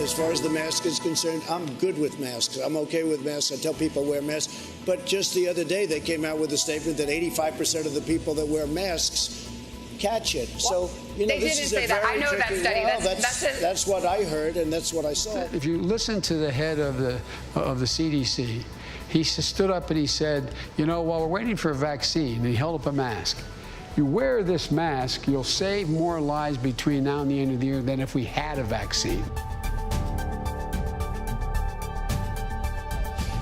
as far as the mask is concerned, I'm good with masks. I'm okay with masks. I tell people wear masks. But just the other day, they came out with a statement that 85% of the people that wear masks catch it. So, you know, they this didn't is say a that. very I know that tricky, study. Well, that's what I heard, and that's what I saw. If you listen to the head of the CDC, he stood up and he said, you know, while we're waiting for a vaccine, and he held up a mask. You wear this mask, you'll save more lives between now and the end of the year than if we had a vaccine.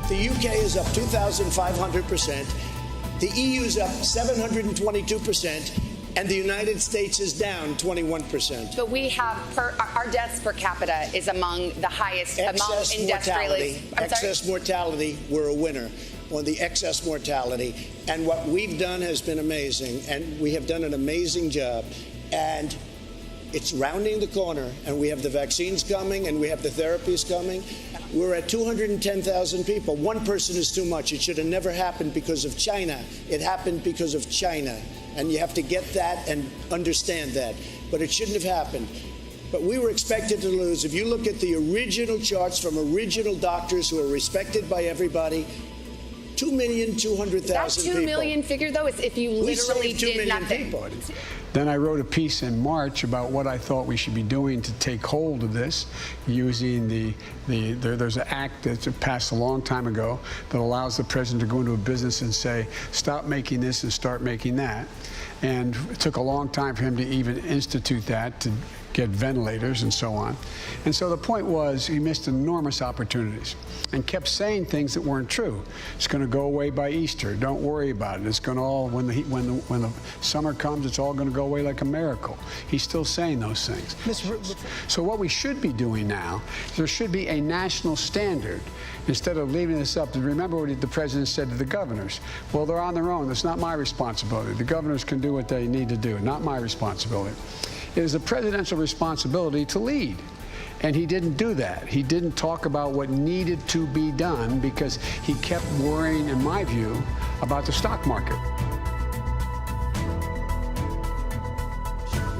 The UK is up 2,500%. The EU is up 722%. And the United States is down 21%. But we have, our deaths per capita is among the highest among industrialists. Excess mortality, we're a winner on the excess mortality. And what we've done has been amazing. And we have done an amazing job. And it's rounding the corner. And we have the vaccines coming and we have the therapies coming. We're at 210,000 people. One person is too much. It should have never happened because of China. It happened because of China. And you have to get that and understand that. But it shouldn't have happened. But we were expected to lose. If you look at the original charts from original doctors who are respected by everybody, 2,200,000 That people. 2 million figure, though, is if you literally did nothing. People. Then I wrote a piece in March about what I thought we should be doing to take hold of this, using there's an act that's passed a long time ago that allows the president to go into a business and say, stop making this and start making that. And it took a long time for him to even institute that, to get ventilators and so on. And so the point was he missed enormous opportunities and kept saying things that weren't true. It's going to go away by Easter. Don't worry about it. It's going to all, when the summer comes, it's all going to go away like a miracle. He's still saying those things. So what we should be doing now is there should be a national standard instead of leaving this up. Remember what the president said to the governors. Well, they're on their own. That's not my responsibility. The governors can do what they need to do, not my responsibility. It is a presidential responsibility to lead. And he didn't do that. He didn't talk about what needed to be done because he kept worrying, in my view, about the stock market.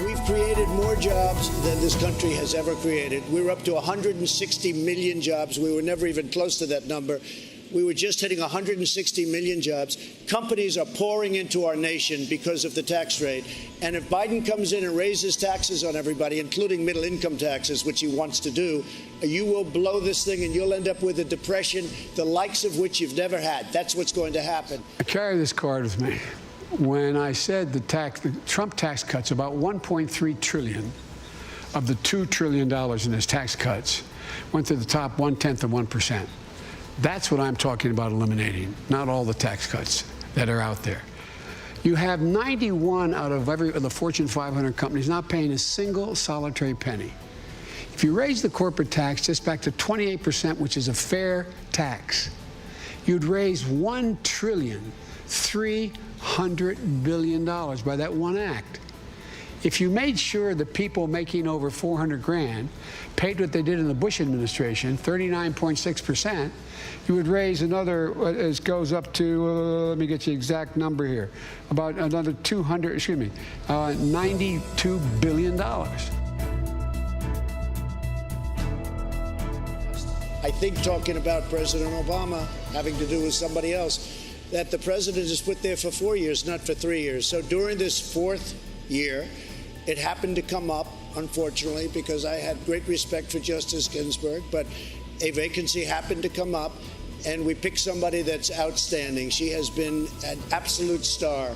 We've created more jobs than this country has ever created. We're up to 160 million jobs. We were never even close to that number. We were just hitting 160 million jobs. Companies are pouring into our nation because of the tax rate. And if Biden comes in and raises taxes on everybody, including middle income taxes, which he wants to do, you will blow this thing and you'll end up with a depression, the likes of which you've never had. That's what's going to happen. I carry this card with me. When I said the Trump tax cuts, about $1.3 trillion of the $2 trillion in his tax cuts went to the top 1/10 of 1%. That's what I'm talking about eliminating, not all the tax cuts that are out there. You have 91 out of the Fortune 500 companies not paying a single solitary penny. If you raise the corporate tax just back to 28%, which is a fair tax, you'd raise $1.3 trillion by that one act. If you made sure that people making over 400 grand paid what they did in the Bush administration, 39.6%, you would raise another, it goes up to, let me get the exact number here, about another $92 billion. I think talking about President Obama having to do with somebody else, that the president is put there for 4 years, not for 3 years. So during this fourth year, it happened to come up, unfortunately, because I had great respect for Justice Ginsburg, but a vacancy happened to come up, and we picked somebody that's outstanding. She has been an absolute star,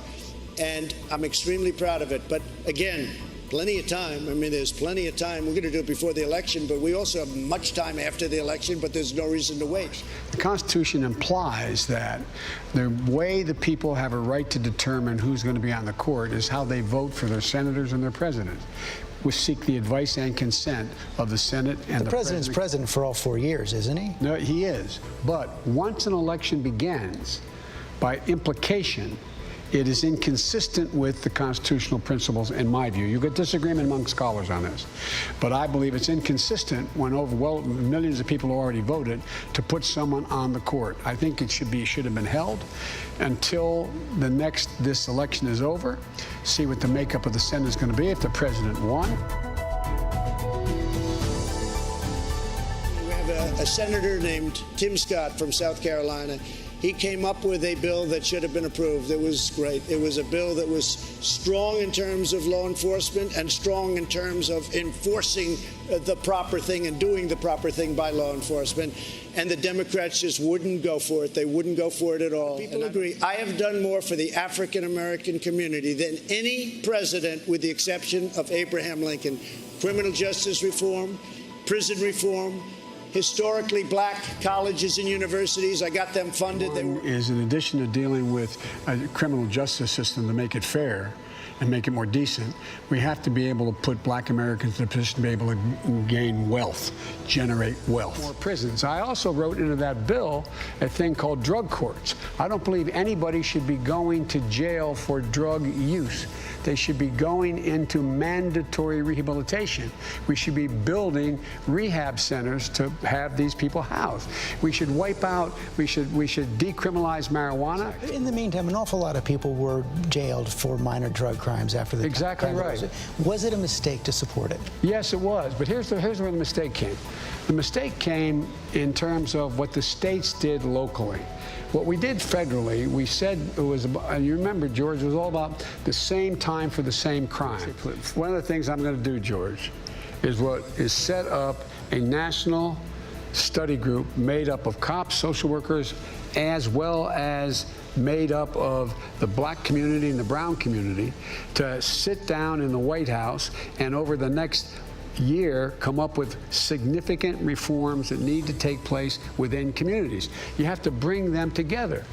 and I'm extremely proud of it. But again, plenty of time. I mean, there's plenty of time. We're going to do it before the election, but we also have much time after the election, but there's no reason to wait. The Constitution implies that the way the people have a right to determine who's going to be on the court is how they vote for their senators and their president. We seek the advice and consent of the Senate and the president's president for all 4 years, isn't he? No, he is. But once an election begins, by implication, it is inconsistent with the constitutional principles, in my view. You get disagreement among scholars on this. But I believe it's inconsistent when millions of people already voted to put someone on the court. I think it should have been held until this election is over, see what the makeup of the Senate is going to be if the president won. a senator named Tim Scott from South Carolina. He came up with a bill that should have been approved. It was great. It was a bill that was strong in terms of law enforcement and strong in terms of enforcing the proper thing and doing the proper thing by law enforcement. And the Democrats just wouldn't go for it. They wouldn't go for it at all. People agree. I have done more for the African-American community than any president, with the exception of Abraham Lincoln. Criminal justice reform, prison reform, historically black colleges and universities. I got them funded. Is in addition to dealing with a criminal justice system to make it fair and make it more decent, we have to be able to put black Americans in a position to be able to gain wealth, generate wealth. More prisons. I also wrote into that bill a thing called drug courts. I don't believe anybody should be going to jail for drug use. They should be going into mandatory rehabilitation. We should be building rehab centers to have these people housed. We should wipe out, we should decriminalize marijuana. In the meantime, an awful lot of people were jailed for minor drug crimes after the Exactly right. Was it a mistake to support it? Yes, it was. But here's where the mistake came. The mistake came in terms of what the states did locally. What we did federally, we said it was, you remember, George, it was all about the same time for the same crime. One of the things I'm going to do, George, is set up a national study group made up of cops, social workers, as well as made up of the black community and the brown community, to sit down in the White House and over the next year come up with significant reforms that need to take place within communities. You have to bring them together.